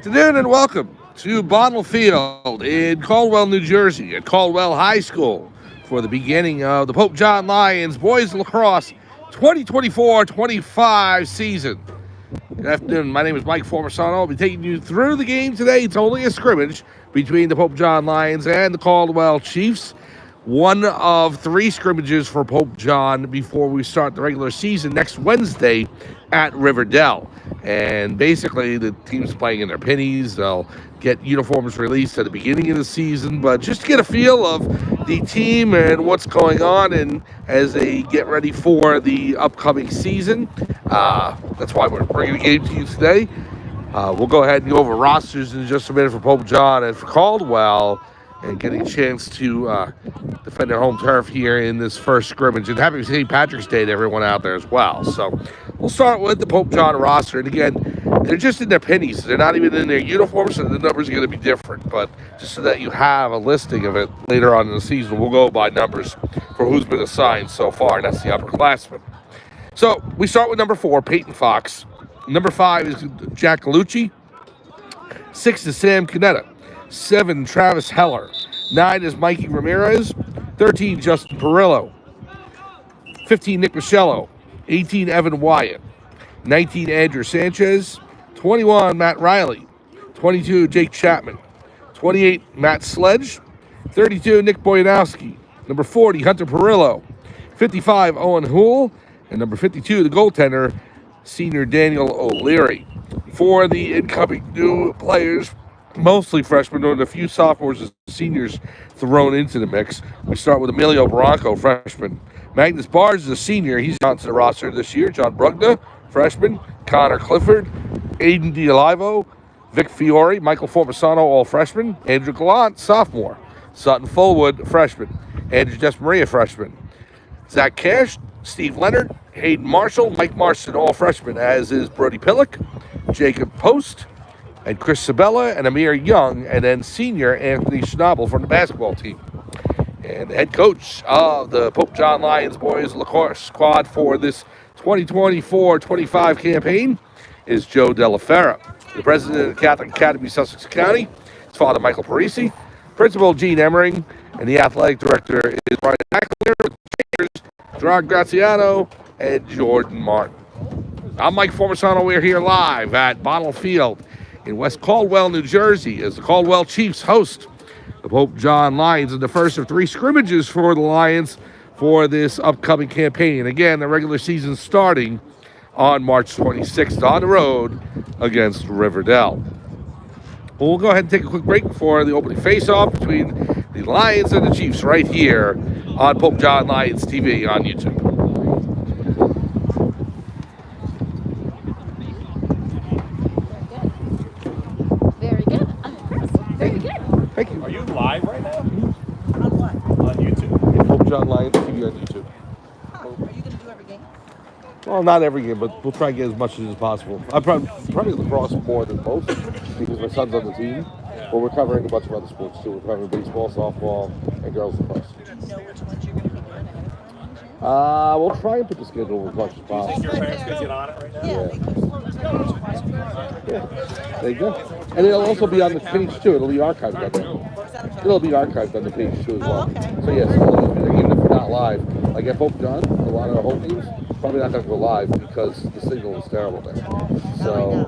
afternoon and welcome to Bottle Field in Caldwell, New Jersey at Caldwell High School for the beginning of the Pope John Lions Boys Lacrosse 2024-25 season. Good afternoon. My name is Mike Formasano. I'll be taking you through the game today. It's only a scrimmage between the Pope John Lions and the Caldwell Chiefs. One of three scrimmages for Pope John before we start the regular season next Wednesday at Riverdale. And basically, the team's playing in their pennies. They'll get uniforms released at the beginning of the season, but just to get a feel of the team and what's going on and as they get ready for the upcoming season. That's why we're bringing the game to you today. We'll go ahead and go over rosters in just a minute for Pope John and for Caldwell, and getting a chance to defend their home turf here in this first scrimmage. And happy St. Patrick's Day to everyone out there as well. So we'll start with the Pope John roster. And again, they're just in their pennies. They're not even in their uniforms, so the numbers are going to be different. But just so that you have a listing of it later on in the season, we'll go by numbers for who's been assigned so far, and that's the upperclassmen. So we start with number 4, Peyton Fox. Number 5 is Jack Galucci. 6 is Sam Canetta. 7, Travis Heller. 9 is Mikey Ramirez. 13, Justin Perillo. 15, Nick Michello. 18, Evan Wyatt. 19, Andrew Sanchez. 21, Matt Riley. 22, Jake Chapman. 28, Matt Sledge. 32, Nick Boyanowski. Number 40, Hunter Perillo. 55, Owen Houle. And number 52, the goaltender, senior Daniel O'Leary. For the incoming new players, mostly freshmen, with a few sophomores and seniors thrown into the mix. We start with Emilio Bronco, freshman. Magnus Barnes is a senior. He's onto the roster this year. John Brugna, freshman. Connor Clifford, Aiden D'Olivo, Vic Fiore, Michael Formasano, all freshmen. Andrew Gallant, sophomore. Sutton Fullwood, freshman. Andrew Desmaria, freshman. Zach Cash, Steve Leonard, Hayden Marshall, Mike Marston, all freshmen, as is Brody Pillock, Jacob Post, and Chris Sabella, and Amir Young, and then senior Anthony Schnabel from the basketball team. And the head coach of the Pope John Lions Boys Lacrosse squad for this 2024-25 campaign is Joe Delaferra. The president of the Catholic Academy, Sussex County, is Father Michael Parisi. Principal Gene Emmering, and the athletic director is Brian Ackler, with trainers Gerard Graziano and Jordan Martin. I'm Mike Formasano. We're here live at Bottle Field in West Caldwell, New Jersey, as the Caldwell Chiefs host the Pope John Lions in the first of 3 scrimmages for the Lions for this upcoming campaign. Again, the regular season starting on March 26th on the road against Riverdale. We'll go ahead and take a quick break before the opening face-off between the Lions and the Chiefs right here on Pope John Lions TV on YouTube. Very good. I'm impressed. Very good. Thank you. Are you live right now? On what? On YouTube. Pope John Lions TV on YouTube. Are you going to do every game? Well, not every game, but we'll try and get as much as possible. I'm probably lacrosse more than most because my son's on the team. But we're covering a bunch of other sports too. We're covering baseball, softball, and girls lacrosse. Do you know which ones you're going to be doing ahead of time? We'll try and put the schedule as much as Think possible. your parents could get on it right now? Yeah, they could slow it down. Yeah, there you go. And it'll also be on the page too. It'll be archived on there. It'll be archived on the page too as well. okay. So yes, even if we're not live, like at Pope John, a lot of our home games probably not going to go live because the signal is terrible there. So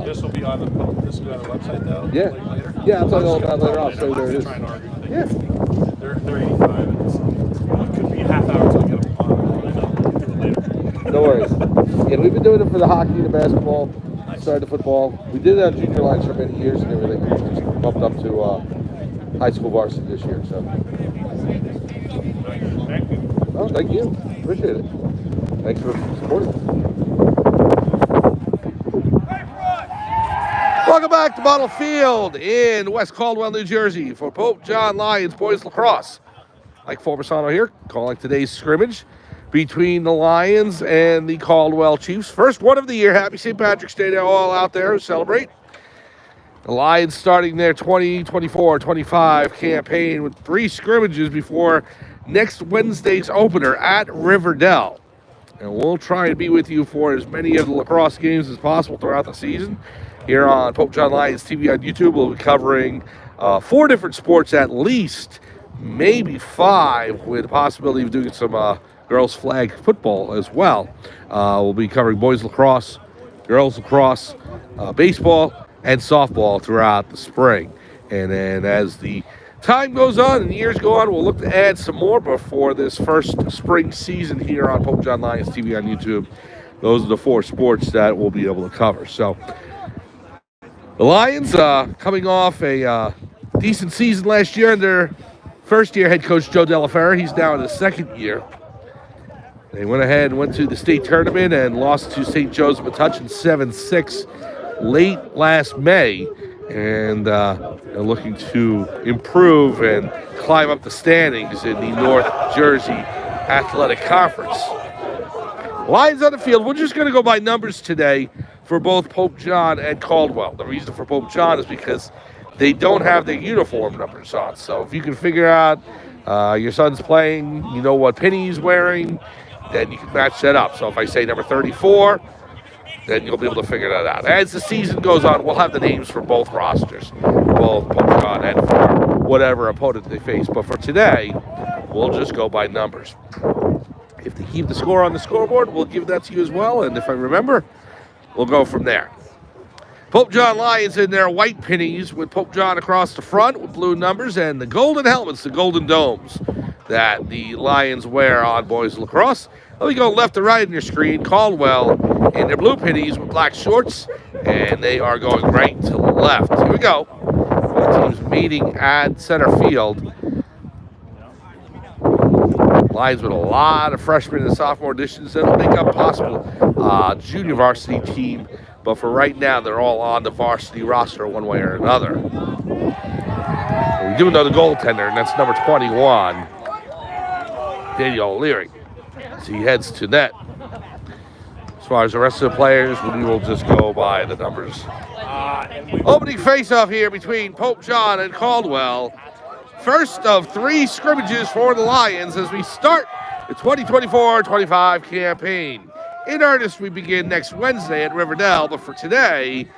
This will be on the website though? yeah, Later? yeah, I'll tell you all about it later on. So I'm there it is. trying to argue with them. Yeah. They're 85 and it could be a half hour until I get them on. Do it later. No worries. Yeah, we've been doing it for the hockey, the basketball, started the football. We did it on junior lines for many years and everything. We just bumped up to high school varsity this year. So. Thank you. Oh, thank you. Appreciate it. Thanks for supporting. Welcome back to Bottle Field in West Caldwell, New Jersey for Pope John Lions Boys Lacrosse. Mike Formasano here, calling today's scrimmage between the Lions and the Caldwell Chiefs. First one of the year. Happy St. Patrick's Day to all out there who celebrate. The Lions starting their 2024-25 campaign with 3 scrimmages before next Wednesday's opener at Riverdale. And we'll try and be with you for as many of the lacrosse games as possible throughout the season. here on Pope John Lions TV on YouTube. We'll be covering 4 different sports at least, maybe 5, with the possibility of doing some girls flag football as well. We'll be covering boys lacrosse, girls lacrosse, baseball, and softball throughout the spring. And then as the time goes on and years go on, we'll look to add some more before this first spring season here on Pope John Lions TV on YouTube. Those are the 4 sports that we'll be able to cover. So the Lions coming off a decent season last year under first-year head coach Joe Delaferra. He's now in his second year. They went ahead and went to the state tournament and lost to St. Joseph Metuchen 7-6 late last May. And they're looking to improve and climb up the standings in the North Jersey Athletic Conference. Lions on the field. We're just going to go by numbers today for both Pope John and Caldwell. The reason for Pope John is because they don't have their uniform numbers on. So if you can figure out your son's playing, you know what pin he's wearing, then you can match that up. So if I say number 34, then you'll be able to figure that out. As the season goes on, we'll have the names for both rosters, both Pope John and for whatever opponent they face. But for today, we'll just go by numbers. If they keep the score on the scoreboard, we'll give that to you as well. And if I remember, we'll go from there. Pope John Lions in their white pennies with Pope John across the front with blue numbers, and the golden helmets, the golden domes that the Lions wear on boys lacrosse. Let me go left to right on your screen. Caldwell in their blue pennies with black shorts, and they are going right to left. Here we go. The teams meeting at center field. Lions with a lot of freshmen and sophomore additions that'll make up a possible junior varsity team. But for right now, they're all on the varsity roster one way or another. We do know the goaltender, and that's number 21, Daniel O'Leary, as he heads to net. As far as the rest of the players, we will just go by the numbers. Opening face-off here between Pope John and Caldwell. First of 3 scrimmages for the Lions as we start the 2024-25 campaign. In earnest, we begin next Wednesday at Riverdale, but for today,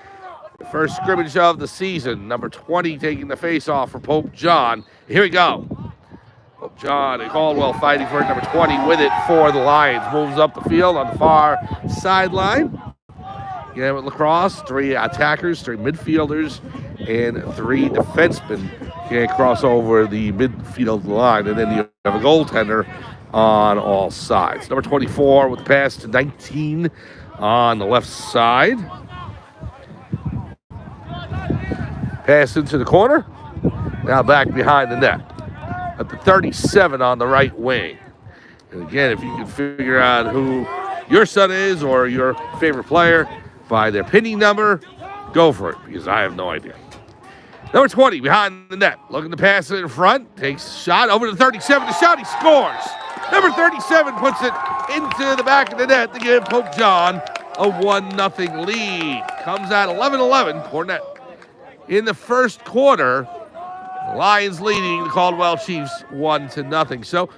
the first scrimmage of the season, number 20 taking the face-off for Pope John. Here we go. Pope John and Caldwell fighting for number 20 with it for the Lions. Moves up the field on the far sideline. Again with Lacrosse, 3 attackers, 3 midfielders, and 3 defensemen. Can't cross over the midfield line, and then you have a goaltender on all sides. Number 24 with the pass to 19 on the left side. Pass into the corner. Now back behind the net. At the 37 on the right wing. And again, if you can figure out who your son is or your favorite player by their pinning number, go for it, because I have no idea. Number 20 behind the net. Looking to pass it in front. Takes a shot over to 37. The shot, he scores. Number 37 puts it into the back of the net to give Pope John a 1-0 lead. Comes at 11-11. Cornet in the first quarter. Lions leading the Caldwell Chiefs 1-0. So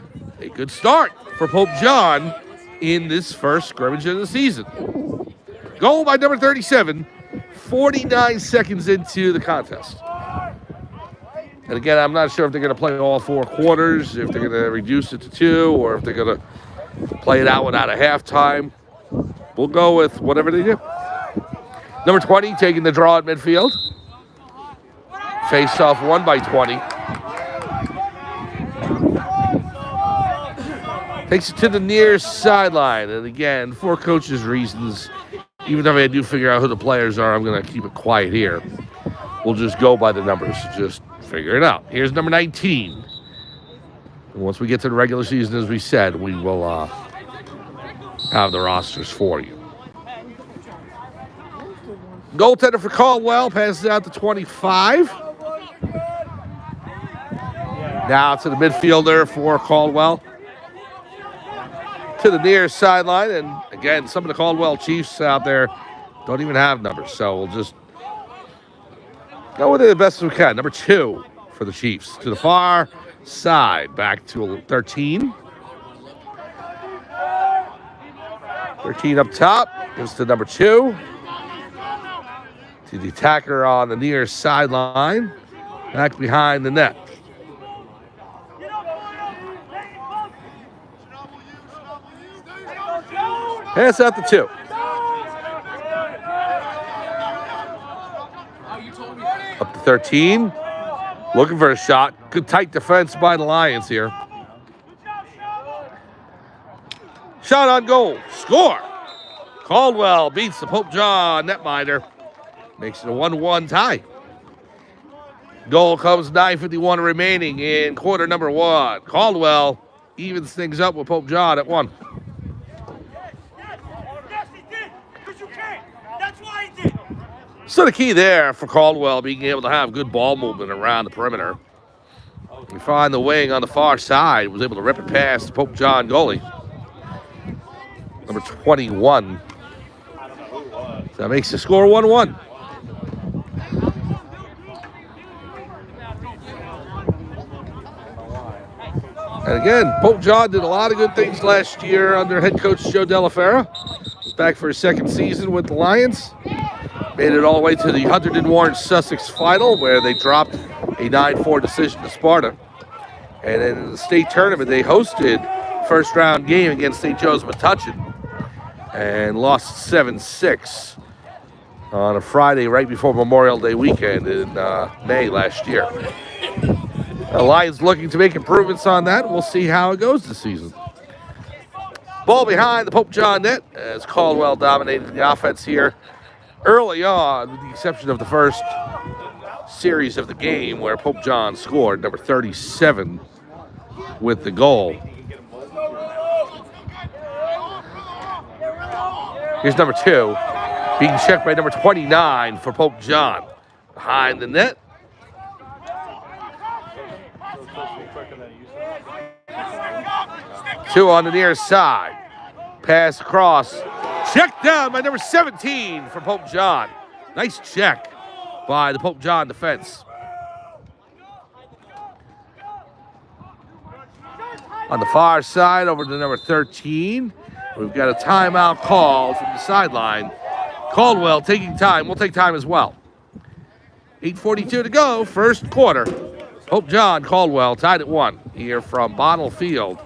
a good start for Pope John in this first scrimmage of the season. Goal by number 37, 49 seconds into the contest. And again, I'm not sure if they're going to play all 4 quarters, if they're going to reduce it to 2, or if they're going to play it out without a halftime. We'll go with whatever they do. Number 20 taking the draw at midfield. Face off won by 20. Takes it to the near sideline. And again, for coaches' reasons, even if I do figure out who the players are, I'm going to keep it quiet here. We'll just go by the numbers. Just figure it out. Here's number 19. And once we get to the regular season, as we said, we will have the rosters for you. Goaltender for Caldwell passes out to 25. Now to the midfielder for Caldwell. To the near sideline. And again, some of the Caldwell Chiefs out there don't even have numbers. So we'll just go with it the best we can. Number 2 for the Chiefs. To the far side. Back to 13. 13 up top. Gives to number 2. to the attacker on the near sideline, back behind the net. Pass out the 2. Up to 13. Looking for a shot. Good tight defense by the Lions here. Shot on goal. Score. Caldwell beats the Pope John netminder. Makes it a 1-1 tie. Goal comes 9:51 remaining in quarter number 1. Caldwell evens things up with Pope John at 1. So the key there for Caldwell being able to have good ball movement around the perimeter. We find the wing on the far side was able to rip it past the Pope John goalie. Number 21. So that makes the score 1-1. And again, Pope John did a lot of good things last year under head coach Joe Delafera. Was back for his second season with the Lions. Made it all the way to the Hunterdon Warren Sussex final, where they dropped a 9-4 decision to Sparta. And in the state tournament, they hosted first round game against St. Joe's Metuchen and lost 7-6 on a Friday right before Memorial Day weekend in May last year. The Lions looking to make improvements on that. We'll see how it goes this season. Ball behind the Pope John net as Caldwell dominated the offense here early on, with the exception of the first series of the game where Pope John scored, number 37 with the goal. Here's number 2, being checked by number 29 for Pope John. Behind the net. Two on the near side. Pass across. Checked down by number 17 for Pope John. Nice check by the Pope John defense. On the far side, over to number 13. We've got a timeout call from the sideline. Caldwell taking time. We'll take time as well. 8:42 to go, first quarter. Pope John Caldwell tied at 1 here from Bonnell Field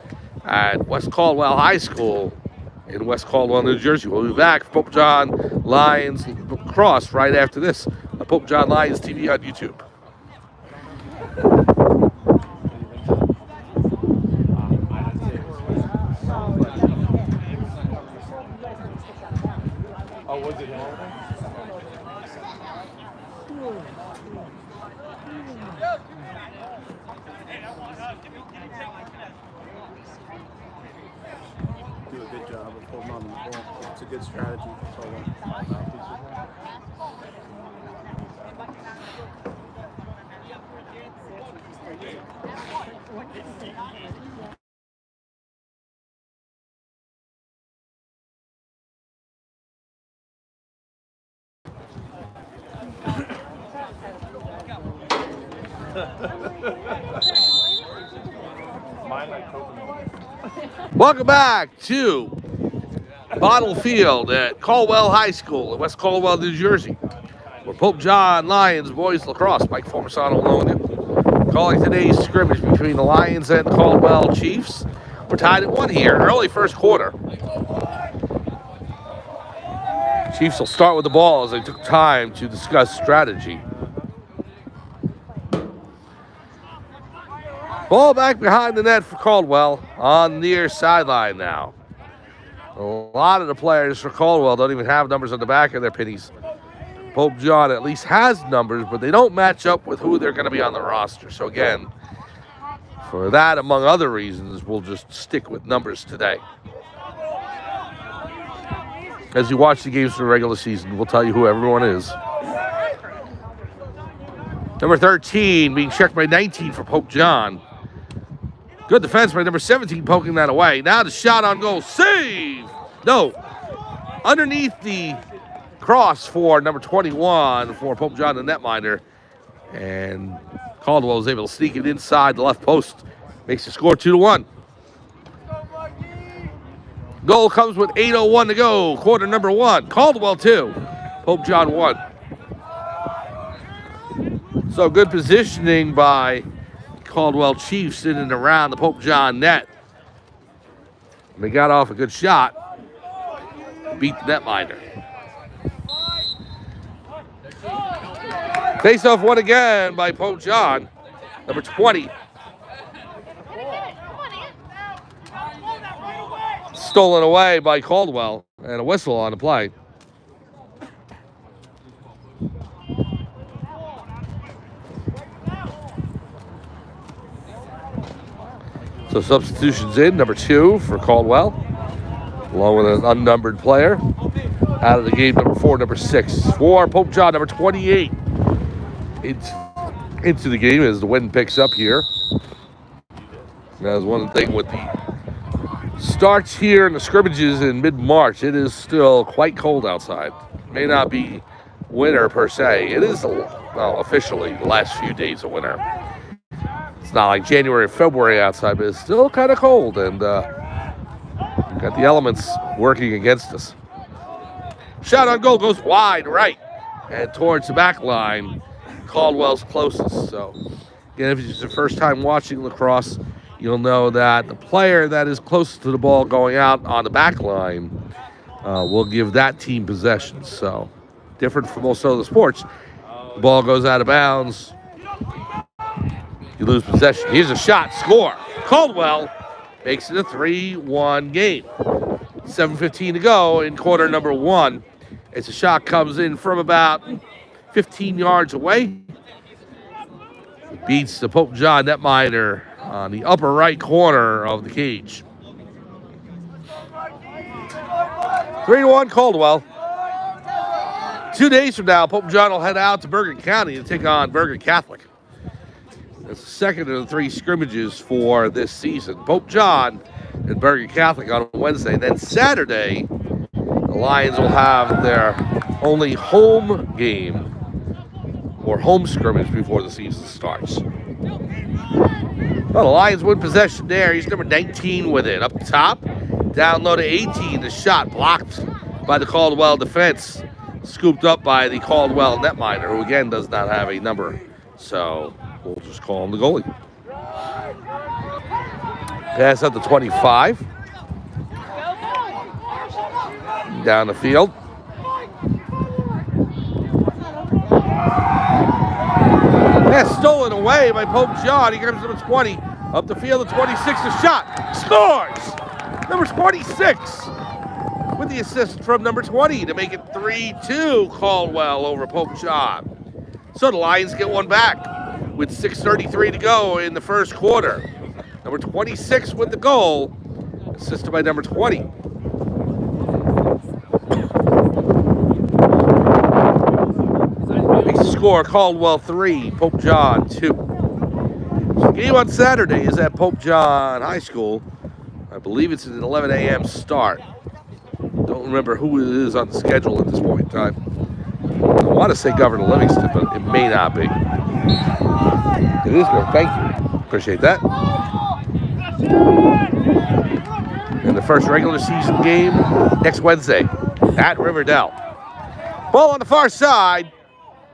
at West Caldwell High School in West Caldwell, New Jersey. We'll be back for Pope John Lions Lacrosse right after this on Pope John Lions TV on YouTube. Oh, was it? Do a good job of holding on to the ball. It's a good strategy for Caldwell. Welcome back to Bonnell Field at Caldwell High School in West Caldwell, New Jersey, where Pope John Lions boys lacrosse. Mike Formasano along it. Calling today's scrimmage between the Lions and the Caldwell Chiefs. We're tied at 1 here, early first quarter. Chiefs will start with the ball as they took time to discuss strategy. Ball back behind the net for Caldwell on the near sideline now. A lot of the players for Caldwell don't even have numbers on the back of their pennies. Pope John at least has numbers, but they don't match up with who they're going to be on the roster. So again, for that, among other reasons, we'll just stick with numbers today. As you watch the games for the regular season, we'll tell you who everyone is. Number 13 being checked by 19 for Pope John. Good defense by number 17 poking that away. Now the shot on goal. Save! No. Underneath the cross for number 21 for Pope John, the netminder. And Caldwell was able to sneak it inside the left post. Makes the score 2-1. Goal comes with 8:01 to go. Quarter number 1. Caldwell 2. Pope John 1. So good positioning by Caldwell Chiefs in and around the Pope John net. They got off a good shot. Beat the netminder. Face off one again by Pope John, number 20. Stolen away by Caldwell, and a whistle on the play. So substitutions in, number 2 for Caldwell, along with an unnumbered player. Out of the game, number 4, number 6. For Pope John, number 28. Into the game as the wind picks up here. That's one thing with the starts here in the scrimmages in mid-March. It is still quite cold outside. May not be winter per se. It is, well, officially the last few days of winter. It's not like January or February outside, but it's still kind of cold, and we've got the elements working against us. Shot on goal goes wide right and towards the back line. Caldwell's closest. So, again, if it's your first time watching lacrosse, you'll know that the player that is closest to the ball going out on the back line will give that team possession. So, different from most other sports. The ball goes out of bounds. You lose possession. Here's a shot. Score. Caldwell makes it a 3-1 game. 7:15 to go in quarter number 1. As the shot comes in from about 15 yards away. It beats the Pope John netminder on the upper right corner of the cage. 3-1 Caldwell. 2 days from now, Pope John will head out to Bergen County to take on Bergen Catholic. That's the second of the 3 scrimmages for this season. Pope John and Bergen Catholic on Wednesday. Then Saturday, the Lions will have their only home game or home scrimmage before the season starts. Well, the Lions win possession there. He's number 19 with it. Up top, down low to 18. The shot blocked by the Caldwell defense. Scooped up by the Caldwell netminder, who again does not have a number. So we'll just call him the goalie. Pass up to 25. Down the field. That's stolen away by Pope John. He comes to the 20. Up the field, the 26, a shot. Scores! Number 26 with the assist from number 20 to make it 3-2 Caldwell over Pope John. So the Lions get one back with 6:33 to go in the first quarter. Number 26 with the goal, assisted by number 20. Makes the score Caldwell 3, Pope John 2. So the game on Saturday is at Pope John High School. I believe it's an 11 a.m. start. Don't remember who it is on the schedule at this point in time. I want to say Governor Livingston, but it may not be. It is good. Thank you. Appreciate that. And the first regular season game next Wednesday at Riverdale. Ball on the far side.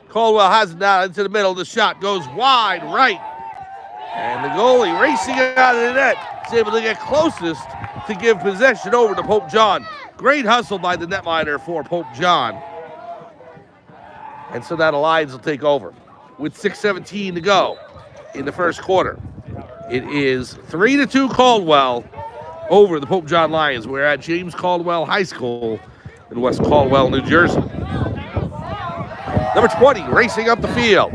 Caldwell has it down into the middle. The shot goes wide right. And the goalie racing out of the net is able to get closest to give possession over to Pope John. Great hustle by the netminder for Pope John. And so now the Lions will take over with 6:17 to go in the first quarter. It is 3-2 Caldwell over the Pope John Lions. We're at James Caldwell High School in West Caldwell, New Jersey. Number 20 racing up the field.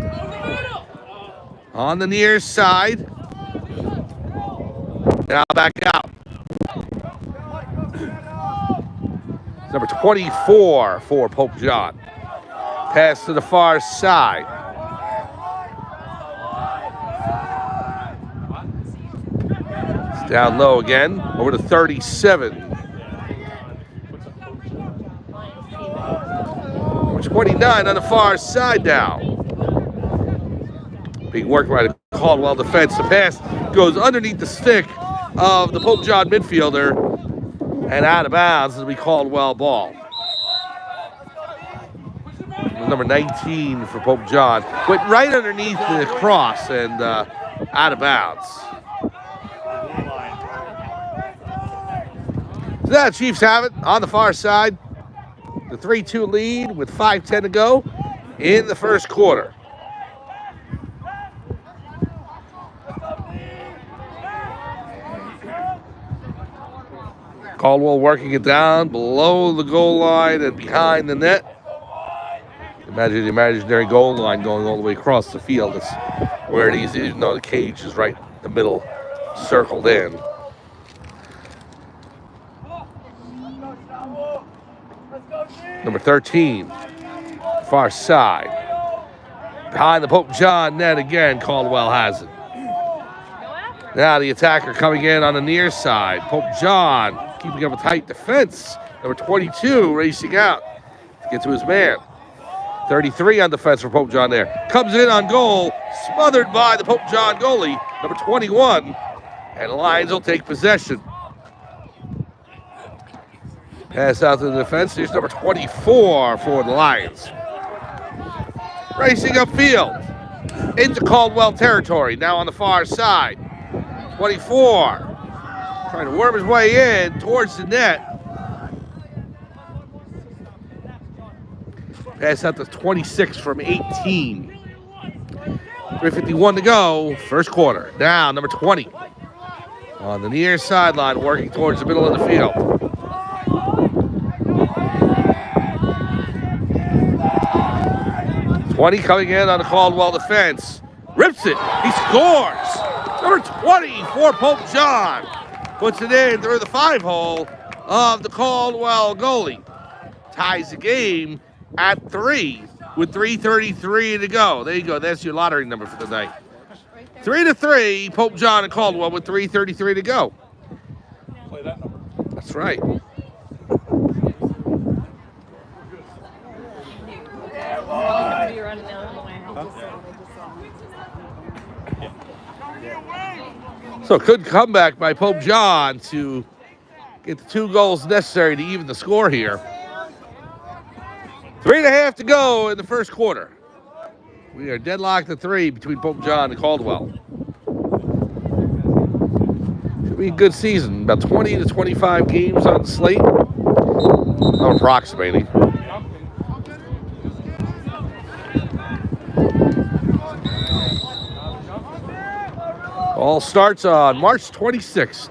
On the near side. Now back out. Number 24 for Pope John. Pass to the far side. It's down low again. Over to 37. Number 29 on the far side now. Being worked by the Caldwell defense. The pass goes underneath the stick of the Pope John midfielder and out of bounds as we Caldwell ball. number 19 for Pope John. Went right underneath the cross and out of bounds. So now the Chiefs have it on the far side. The 3-2 lead with 5:10 to go in the first quarter. Caldwell working it down below the goal line and behind the net. Imagine the imaginary goal line going all the way across the field. That's where it is. You know, the cage is right in the middle, circled in. Number 13, far side. Behind the Pope John net again, Caldwell has it. Now the attacker coming in on the near side. Pope John keeping up a tight defense. Number 22 racing out to get to his man. 33 on defense for Pope John there. Comes in on goal, smothered by the Pope John goalie, number 21. And the Lions will take possession. Pass out to the defense. Here's number 24 for the Lions. Racing upfield into Caldwell territory. Now on the far side. 24. Trying to worm his way in towards the net. Pass out to 26 from 18. 3:51 to go. First quarter. Now number 20. On the near sideline, working towards the middle of the field. Twenty coming in on the Caldwell defense. Rips it. He scores. Number 20 for Pope John. Puts it in through the 5-hole of the Caldwell goalie. Ties the game at 3 with 3:33 to go. There you go. That's your lottery number for the night. 3-3, Pope John and Caldwell with 3:33 to go. Play that number. That's right. So good comeback by Pope John to get the 2 goals necessary to even the score here. 3.5 to go in the first quarter. We are deadlocked at 3 between Pope John and Caldwell. Should be a good season. About 20 to 25 games on the slate. I'm approximating. All starts on March 26th.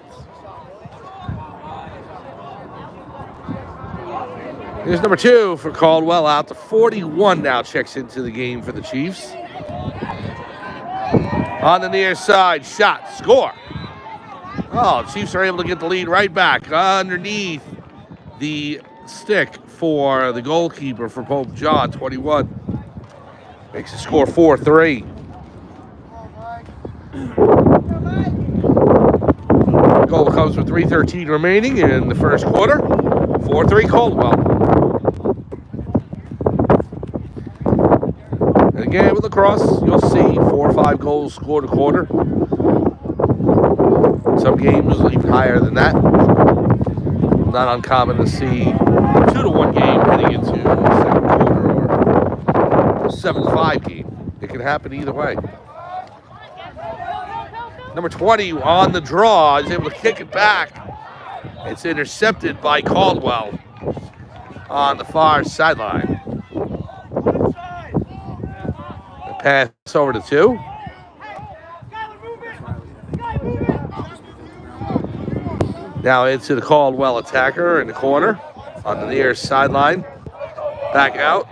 Here's number 2 for Caldwell out to 41 now. Checks into the game for the Chiefs. On the near side, shot, score. Oh, Chiefs are able to get the lead right back underneath the stick for the goalkeeper for Pope John, 21. Makes the score 4-3. Goal comes with 3:13 remaining in the first quarter. 4-3 Caldwell. And again with Lacrosse, you'll see 4 or 5 goals scored a quarter. Some games even higher than that. Not uncommon to see 2-1 game heading into the second quarter or 7-5 game. It can happen either way. Number 20 on the draw is able to kick it back. It's intercepted by Caldwell on the far sideline. The pass over to 2. Now into the Caldwell attacker in the corner on the near sideline. Back out.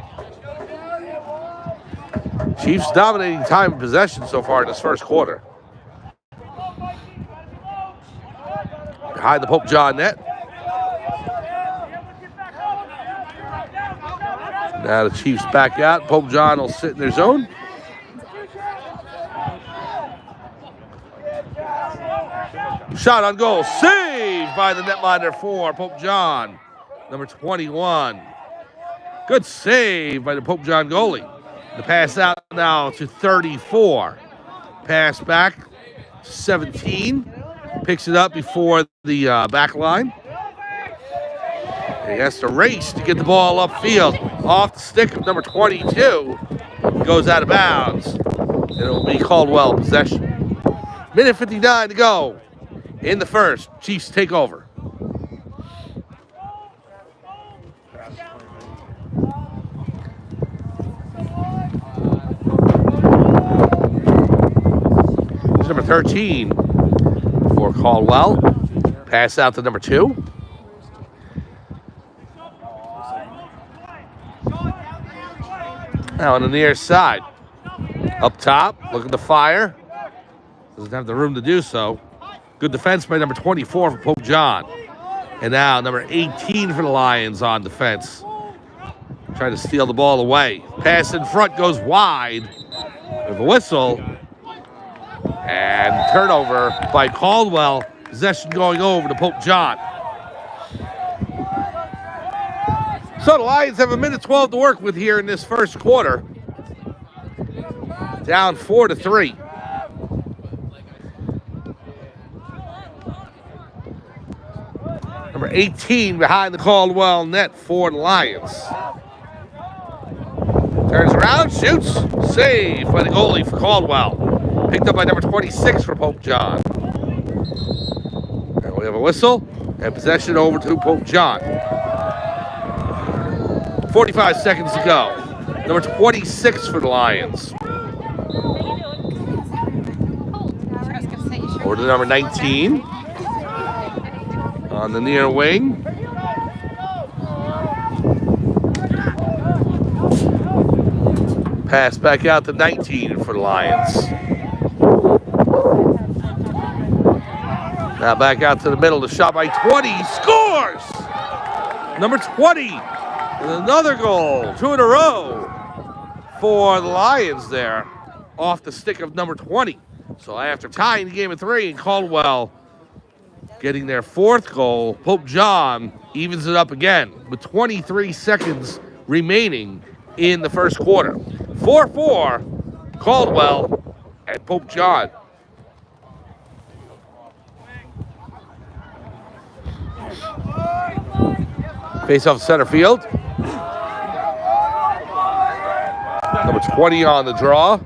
Chiefs dominating time of possession so far in this first quarter. Behind the Pope John net. Now the Chiefs back out. Pope John will sit in their zone. Shot on goal. Saved by the netminder for Pope John. Number 21. Good save by the Pope John goalie. The pass out now to 34. Pass back 17. Picks it up before the back line. He has to race to get the ball upfield. Off the stick of number 22. Goes out of bounds. And it will be Caldwell possession. Minute 59 to go in the first. Chiefs take over. Number 13 for Caldwell. Pass out to number 2. Now on the near side. Up top, looking to fire. Doesn't have the room to do so. Good defense by number 24 for Pope John. And now number 18 for the Lions on defense. Trying to steal the ball away. Pass in front goes wide with a whistle. And turnover by Caldwell. Possession going over to Pope John. So the Lions have a minute 12 to work with here in this first quarter. Down 4-3. Number 18 behind the Caldwell net for the Lions. Turns around, shoots, save by the goalie for Caldwell. Picked up by number 26 for Pope John. And we have a whistle and possession over to Pope John. 45 seconds to go. Number 26 for the Lions. Over to number 19. On the near wing. Pass back out to 19 for the Lions. Now back out to the middle. The shot by 20. Scores! Number 20 with another goal. 2 in a row for the Lions there. Off the stick of number 20. So after tying the game at 3 and Caldwell getting their 4th goal, Pope John evens it up again with 23 seconds remaining in the first quarter. 4-4, Caldwell and Pope John. Face off center field. Number 20 on the draw.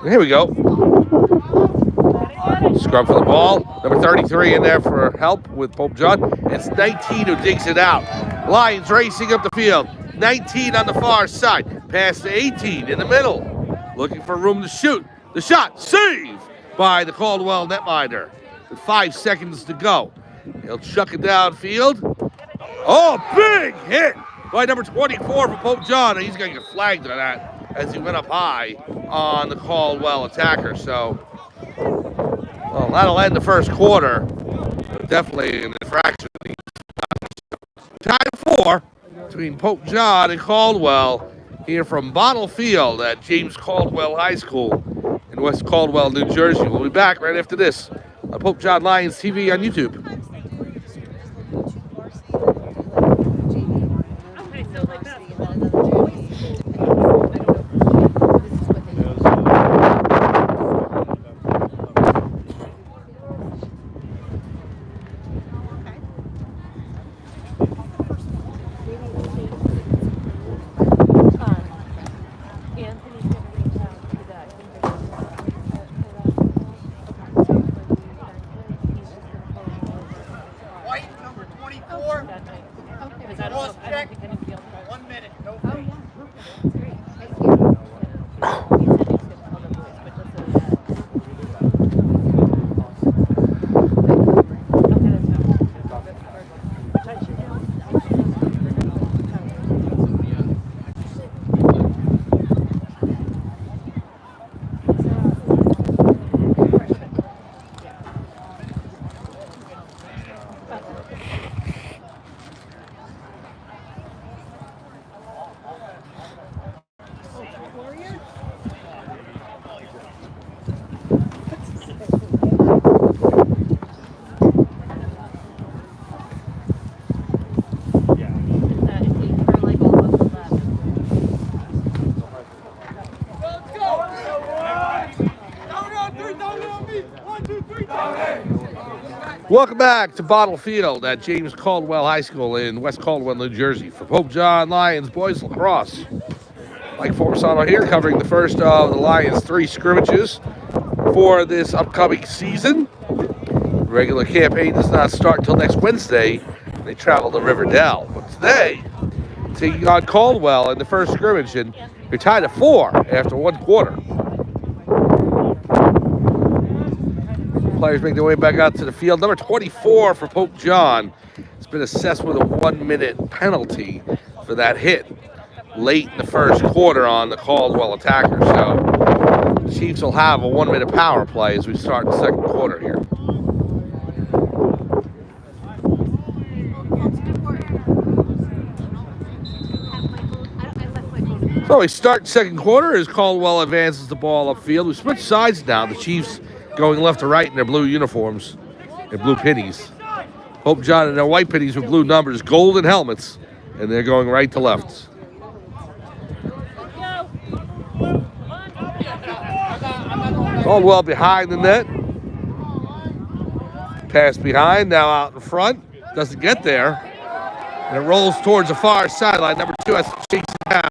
Here we go. Scrub for the ball. Number 33 in there for help with Pope John. It's 19 who digs it out. Lions racing up the field. 19 on the far side. Pass to 18 in the middle. Looking for room to shoot. The shot. Save by the Caldwell netminder. With 5 seconds to go. He'll chuck it downfield. Oh, big hit by number 24 for Pope John. He's going to get flagged on that as he went up high on the Caldwell attacker. So, well, that'll end the first quarter. Definitely an infraction. Time 4 between Pope John and Caldwell here from Bottle Field at James Caldwell High School in West Caldwell, New Jersey. We'll be back right after this on Pope John Lions TV on YouTube. Welcome back to Bottle Field at James Caldwell High School in West Caldwell, New Jersey. For Pope John Lions boys lacrosse, Mike Formasano here covering the first of the Lions 3 scrimmages for this upcoming season. The regular campaign does not start until next Wednesday. They travel to Riverdale. But today, taking on Caldwell in the first scrimmage, and they're tied at 4 after 1 quarter. Players make their way back out to the field. Number 24 for Pope John has been assessed with a 1-minute penalty for that hit late in the first quarter on the Caldwell attacker. So the Chiefs will have a 1-minute power play as we start the second quarter here. So we start second quarter as Caldwell advances the ball upfield. We switch sides now. The Chiefs going left to right in their blue uniforms and blue pennies. Pope John in their white pennies with blue numbers, golden helmets, and they're going right to left. Caldwell behind the net. Pass behind, now out in front. Doesn't get there. And it rolls towards the far sideline. Number 2 has to chase it down.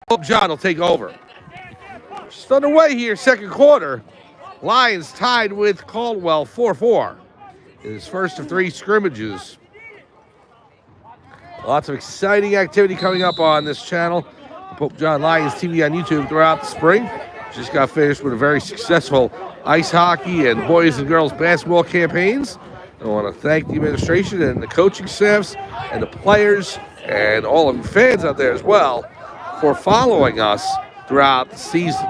Pope John will take over. Just underway here, second quarter. Lions tied with Caldwell 4-4 in his first of 3 scrimmages. Lots of exciting activity coming up on this channel. The Pope John Lions TV on YouTube throughout the spring. Just got finished with a very successful ice hockey and boys and girls basketball campaigns. I want to thank the administration and the coaching staffs and the players and all of the fans out there as well for following us throughout the season.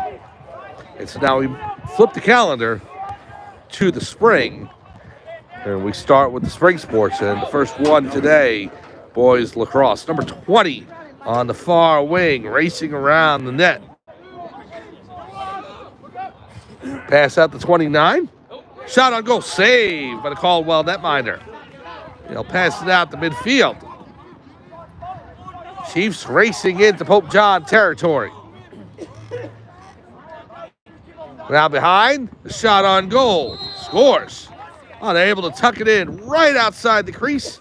And so now we flip the calendar to the spring, and we start with the spring sports. And the first one today, boys lacrosse. Number 20 on the far wing, racing around the net. Pass out to 29. Shot on goal, saved by the Caldwell netminder. He'll pass it out to midfield. Chiefs racing into Pope John territory. Now behind, the shot on goal, scores. Oh, they're able to tuck it in right outside the crease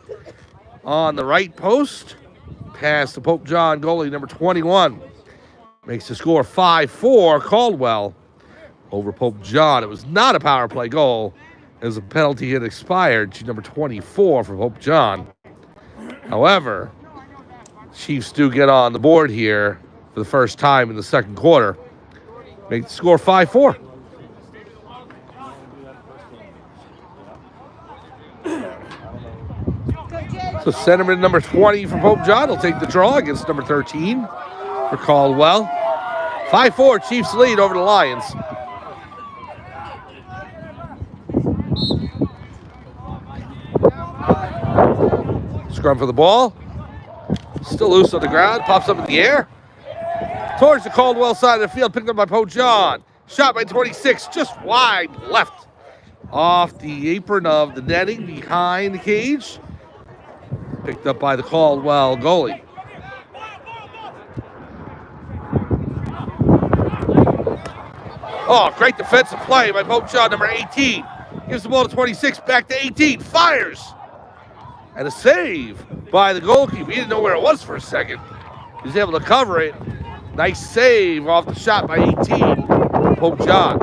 on the right post. Pass to Pope John goalie number 21. Makes the score 5-4, Caldwell over Pope John. It was not a power play goal as the penalty had expired to number 24 for Pope John. However, Chiefs do get on the board here for the first time in the second quarter. Make the score 5-4. So centerman number 20 for Pope John will take the draw against number 13 for Caldwell. 5-4, Chiefs lead over the Lions. Scrum for the ball. Still loose on the ground, pops up in the air. Towards the Caldwell side of the field, picked up by Pope John. Shot by 26, just wide left. Off the apron of the netting behind the cage. Picked up by the Caldwell goalie. Oh, great defensive play by Pope John, number 18. Gives the ball to 26, back to 18, fires. And a save by the goalkeeper. He didn't know where it was for a second. He was able to cover it. Nice save off the shot by 18, Pope John.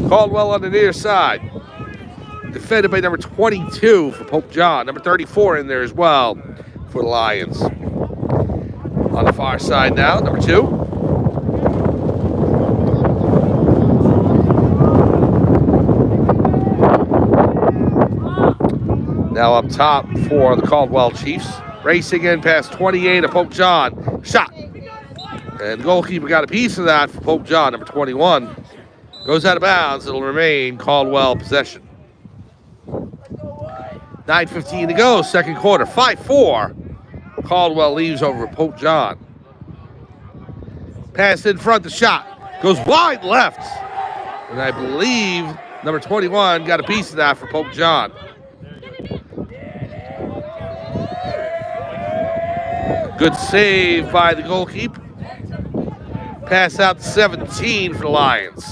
Caldwell on the near side. Defended by number 22 for Pope John. Number 34 in there as well for the Lions. On the far side now, number 2. Now up top for the Caldwell Chiefs. Racing in past 28 of Pope John. Shot. And the goalkeeper got a piece of that for Pope John, number 21. Goes out of bounds. It'll remain Caldwell possession. 9:15 to go, second quarter. 5-4. Caldwell leaves over Pope John. Pass in front, the shot. Goes wide left. And I believe number 21 got a piece of that for Pope John. Good save by the goalkeeper. Pass out to 17 for the Lions.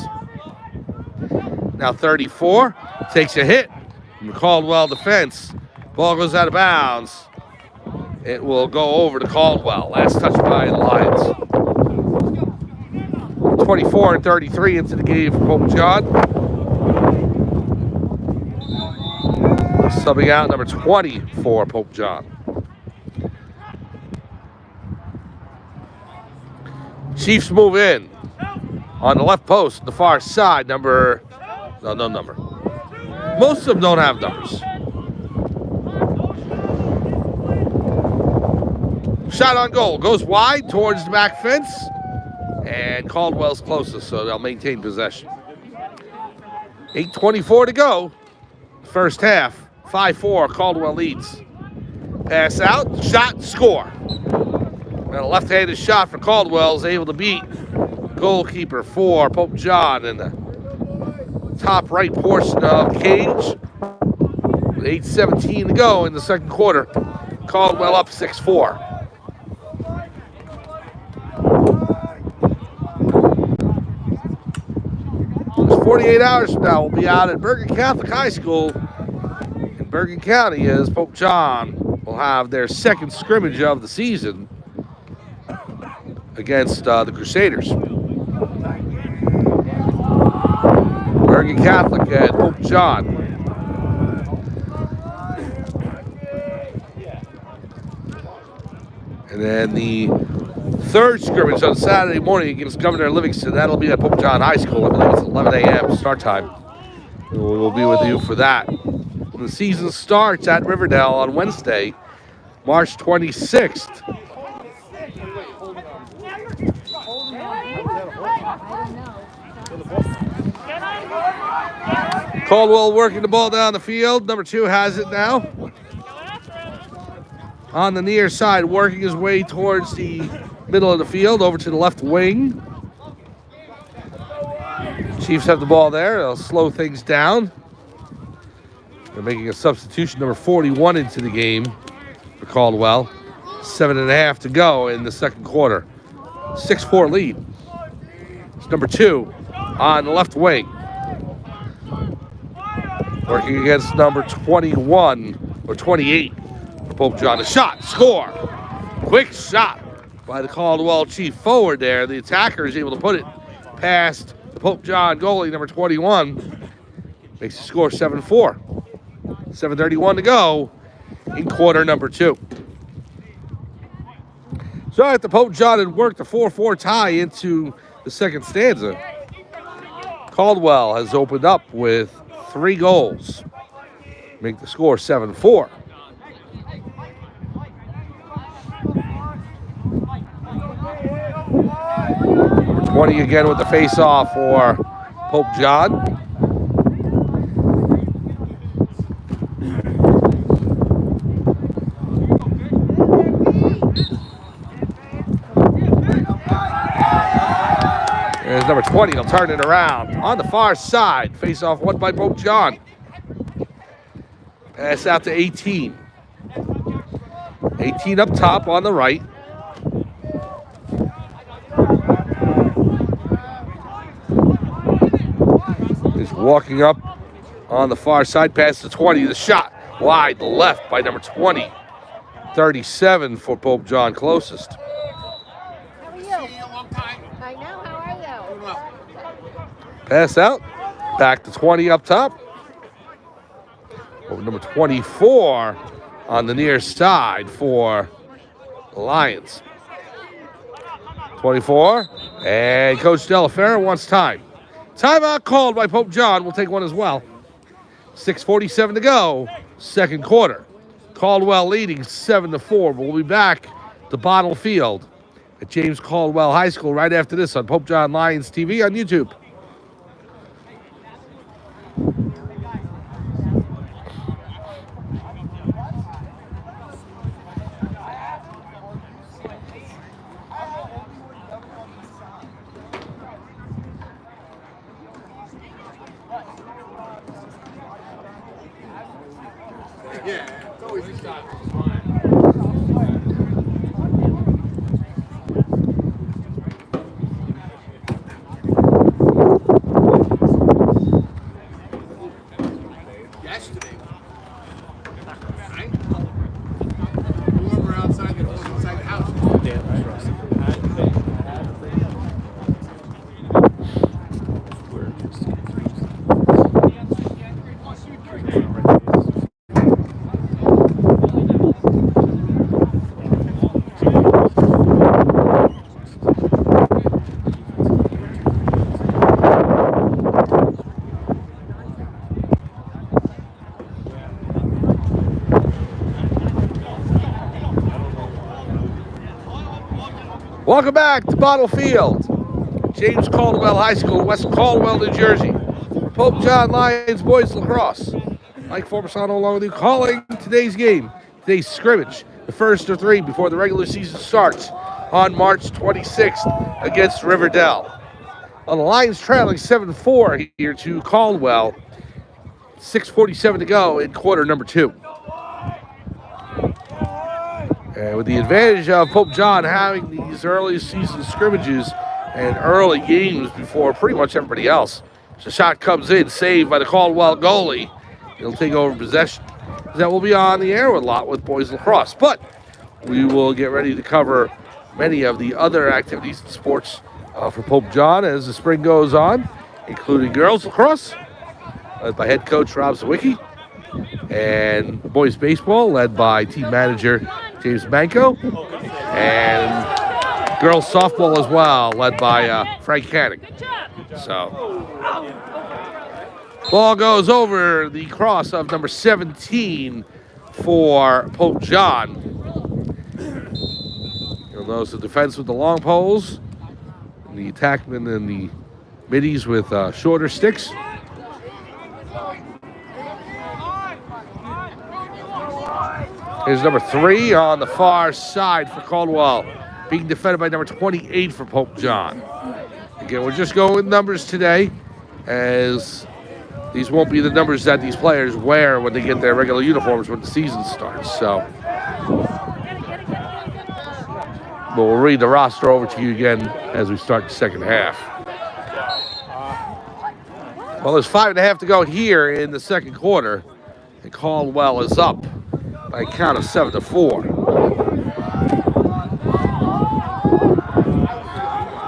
Now 34. Takes a hit from the Caldwell defense. Ball goes out of bounds. It will go over to Caldwell. Last touch by the Lions. 24 and 33 into the game for Pope John. Subbing out number 20 for Pope John. Chiefs move in on the left post, the far side. No number. Most of them don't have numbers. Shot on goal. Goes wide towards the back fence. And Caldwell's closest, so they'll maintain possession. 8:24 to go. First half. 5-4. Caldwell leads. Pass out. Shot. Score. And a left-handed shot for Caldwell is able to beat goalkeeper for Pope John in the top right portion of the cage. With 8:17 to go in the second quarter. Caldwell up 6-4. 48 hours from now, we'll be out at Bergen Catholic High School in Bergen County as Pope John will have their second scrimmage of the season against the Crusaders. Bergen Catholic at Pope John. And then the third scrimmage on Saturday morning against Governor Livingston. That'll be at Pope John High School. I believe it's 11 a.m. start time. We'll be with you for that. The season starts at Riverdale on Wednesday, March 26th. Caldwell working the ball down the field. Number 2 has it now. On the near side, working his way towards the middle of the field, over to the left wing. Chiefs have the ball there. They'll slow things down. They're making a substitution, number 41 into the game for Caldwell. 7.5 to go in the second quarter. 6-4 lead. It's number 2 on the left wing. Working against number 21 or 28 for Pope John. A shot, score. Quick shot by the Caldwell Chief forward there. The attacker is able to put it past the Pope John goalie, number 21. Makes the score 7-4. 7:31 to go in quarter number 2. So after Pope John had worked a 4-4 tie into the second stanza, Caldwell has opened up with 3 goals. Make the score 7-4. 20 again with the face-off for Pope John. There's number 20. He'll turn it around on the far side. Face-off won by Pope John. Pass out to 18. 18 up top on the right. Walking up on the far side, past the 20. The shot wide left by number 20. 37 for Pope John closest. How are you? I know. How are you? Pass out. Back to 20 up top. Over number 24 on the near side for the Lions. 24. And Coach Delaferra wants time. Timeout called by Pope John. We'll take one as well. 6:47 to go, second quarter. Caldwell leading 7-4. We'll be back to Bottle Field at James Caldwell High School right after this on Pope John Lions TV on YouTube. Welcome back to Bottle Field, James Caldwell High School, West Caldwell, New Jersey. Pope John Lions boys lacrosse. Mike Formasano along with you, calling today's game, today's scrimmage, the first of three before the regular season starts on March 26th against Riverdale. Well, the Lions trailing 7-4 here to Caldwell. 6:47 to go in quarter number 2. And with the advantage of Pope John having these early season scrimmages and early games before pretty much everybody else. So shot comes in, saved by the Caldwell goalie. He'll take over possession. That will be on the air a lot with boys lacrosse. But we will get ready to cover many of the other activities and sports for Pope John as the spring goes on, including girls lacrosse, led by head coach Rob Zawicki, and boys baseball, led by team manager James Banco, and girls softball as well, led by Frank Canning. So, ball goes over the cross of number 17 for Pope John. You'll notice the defense with the long poles, and the attackmen and the middies with shorter sticks. Here's number 3 on the far side for Caldwell, being defended by number 28 for Pope John. Again, we're just going with numbers today, as these won't be the numbers that these players wear when they get their regular uniforms when the season starts. So, but we'll read the roster over to you again as we start the second half. Well, there's 5.5 to go here in the second quarter, and Caldwell is up by a count of 7-4.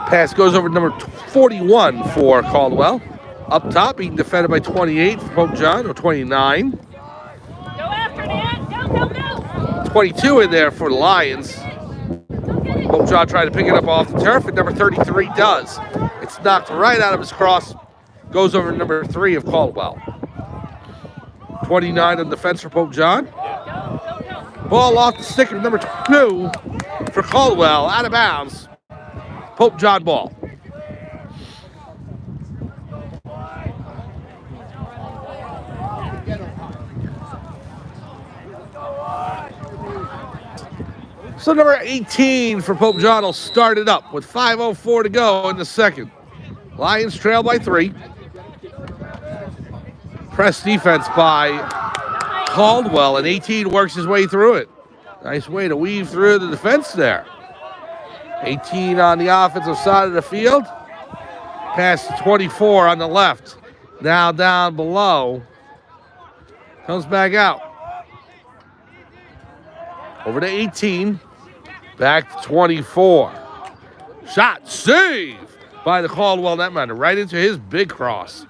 Pass goes over to number 41 for Caldwell. Up top, being defended by 28 for Pope John, or 29. Go after it. Go. 22 in there for the Lions. Pope John tried to pick it up off the turf, and number 33 does. It's knocked right out of his cross. Goes over to number 3 of Caldwell. 29 on defense for Pope John. Ball off the stick of number 2 for Caldwell, out of bounds. Pope John ball. So number 18 for Pope John will start it up with 5:04 to go in the second. Lions trail by 3. Press defense by Caldwell, and 18 works his way through it. Nice way to weave through the defense there. 18 on the offensive side of the field. Pass to 24 on the left. Now down below. Comes back out. Over to 18. Back to 24. Shot save by the Caldwell netman right into his big cross.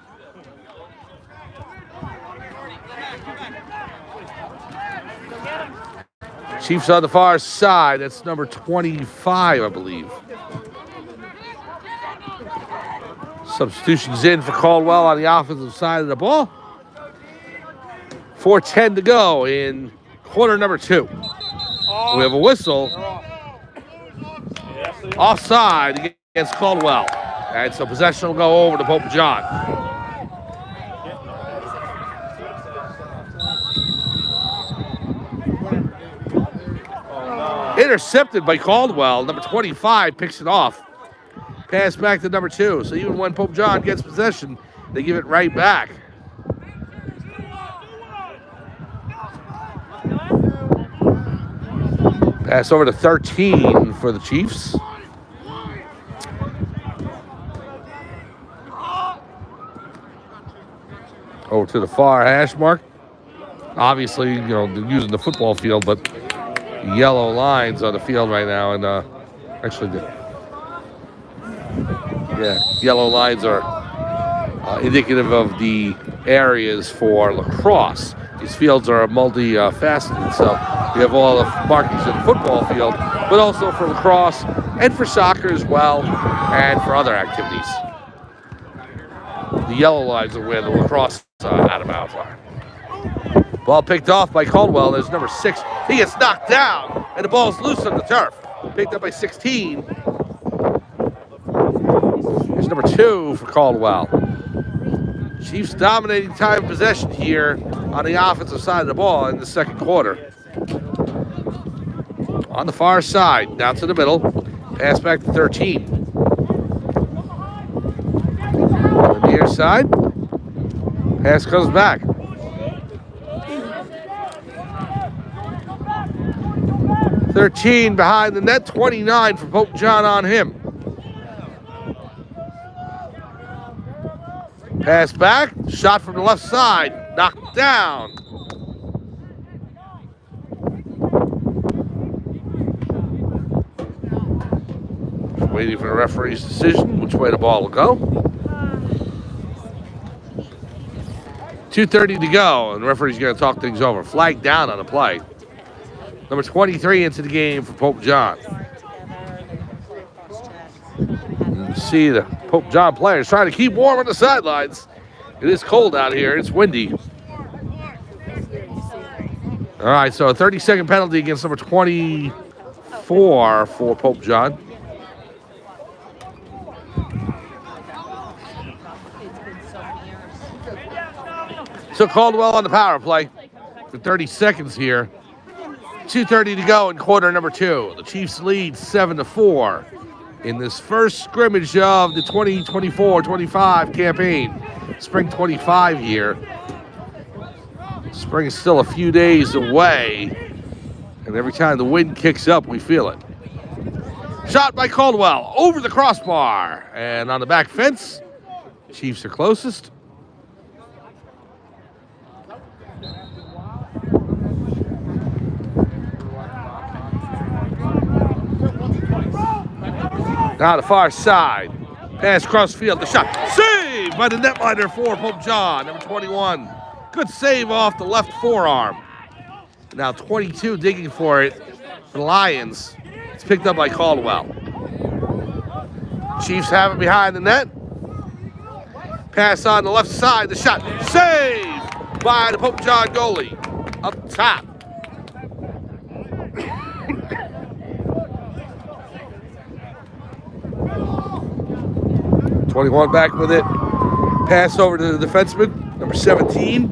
Chiefs on the far side. That's number 25, I believe. Substitutions in for Caldwell on the offensive side of the ball. 4:10 to go in quarter number 2. We have a whistle. Offside against Caldwell. And so possession will go over to Pope John. Intercepted by Caldwell. Number 25 picks it off. Pass back to number 2. So even when Pope John gets possession, they give it right back. Pass over to 13 for the Chiefs. Over to the far hash mark. Obviously, they're using the football field, but yellow lines on the field right now, and yellow lines are indicative of the areas for lacrosse. These fields are multi-faceted, so we have all the markings in the football field, but also for lacrosse and for soccer as well, and for other activities. The yellow lines are where the lacrosse out of bounds are. Ball picked off by Caldwell. There's number 6. He gets knocked down, and the ball's loose on the turf. Picked up by 16. number 2 for Caldwell. Chiefs dominating time of possession here on the offensive side of the ball in the second quarter. On the far side, down to the middle. Pass back to 13. On the near side. Pass comes back. "13 behind the net, 29 for Pope John on him. Pass back, shot from the left side, knocked down. Just waiting for the referee's decision, which way the ball will go. 2:30 to go, and the referee's going to talk things over. Flag down on the play. Number 23 into the game for Pope John. You see the Pope John players trying to keep warm on the sidelines. It is cold out here. It's windy. All right, so a 30-second penalty against number 24 for Pope John. So Caldwell on the power play for 30 seconds here. 2:30 to go in quarter number 2. The Chiefs lead 7-4 in this first scrimmage of the 2024-25 campaign. Spring 25 year. Spring is still a few days away, and every time the wind kicks up, we feel it. Shot by Caldwell over the crossbar, and on the back fence. Chiefs are closest. Now the far side. Pass across field. The shot. Saved by the netminder for Pope John, number 21. Good save off the left forearm. Now 22 digging for it for the Lions. It's picked up by Caldwell. Chiefs have it behind the net. Pass on the left side. The shot. Saved by the Pope John goalie. Up top. 21 back with it. Pass over to the defenseman, number 17.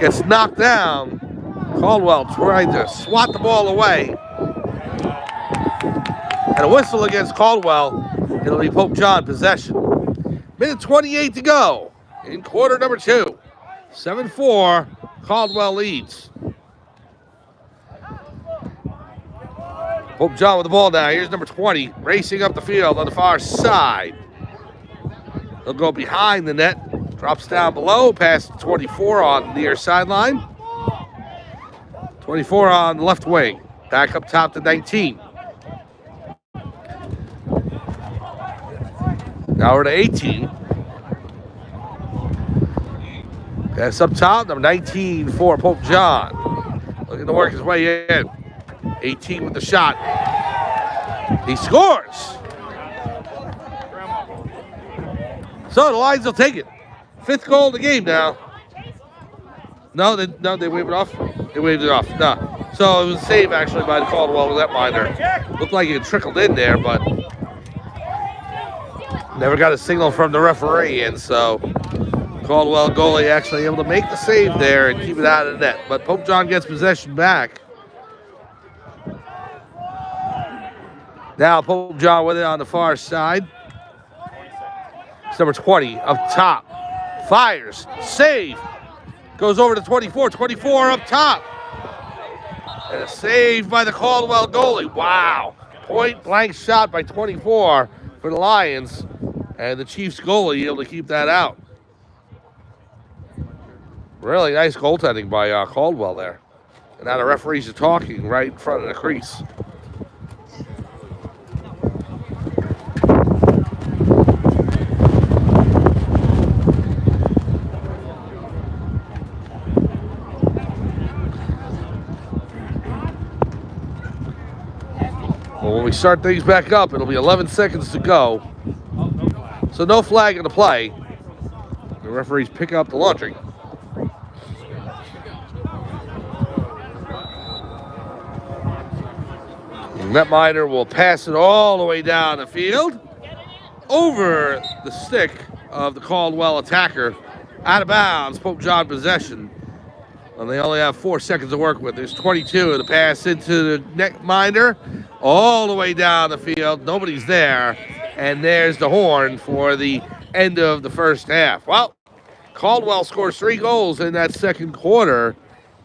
Gets knocked down. Caldwell trying to swat the ball away. And a whistle against Caldwell. It'll be Pope John possession. Minute 28 to go in quarter number 2. 7-4, Caldwell leads. Pope John with the ball now. Here's number 20, racing up the field on the far side. He'll go behind the net, drops down below, past 24 on the near sideline. 24 on the left wing, back up top to 19. Now we're to 18. Pass up top, number 19 for Pope John. Looking to work his way in. 18 with the shot. He scores. So the Lions will take it. 5th goal of the game now. No, they waved it off. They waved it off. No. So it was a save actually by the Caldwell netminder. Looked like it trickled in there, but never got a signal from the referee, and so Caldwell goalie actually able to make the save there and keep it out of the net. But Pope John gets possession back. Now Pope John with it on the far side. It's number 20 up top. Fires. Save. Goes over to 24. 24 up top. And a save by the Caldwell goalie. Wow. Point blank shot by 24 for the Lions. And the Chiefs goalie able to keep that out. Really nice goaltending by Caldwell there. And now the referees are talking right in front of the crease. Well, when we start things back up, it'll be 11 seconds to go. So no flag in the play. The referees pick up the laundry. Netminder will pass it all the way down the field. over the stick of the Caldwell attacker. Out of bounds, Pope John possession. And they only have 4 seconds to work with. There's 22. The pass into the netminder, all the way down the field. Nobody's there. And there's the horn for the end of the first half. Well, Caldwell scores 3 goals in that second quarter.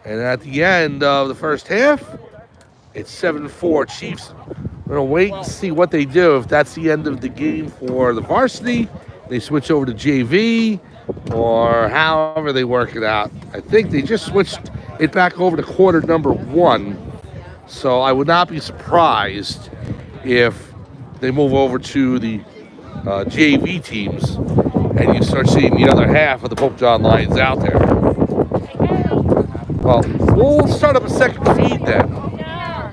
And at the end of the first half, it's 7-4 Chiefs. We're going to wait and see what they do. If that's the end of the game for the varsity, they switch over to JV, or however they work it out. I think they just switched it back over to quarter number 1. So I would not be surprised if they move over to the JV teams and you start seeing the other half of the Pope John Lions out there. Well, we'll start up a second feed then.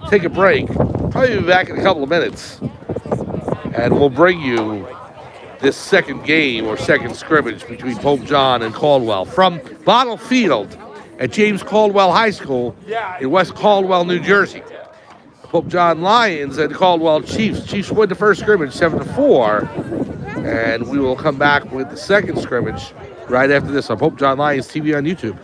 Take a break. Probably be back in a couple of minutes. And we'll bring you this second game or second scrimmage between Pope John and Caldwell from Bottle Field at James Caldwell High School in West Caldwell, New Jersey. Pope John Lions and Caldwell Chiefs. Chiefs win the first scrimmage 7-4. And we will come back with the second scrimmage right after this on Pope John Lions TV on YouTube.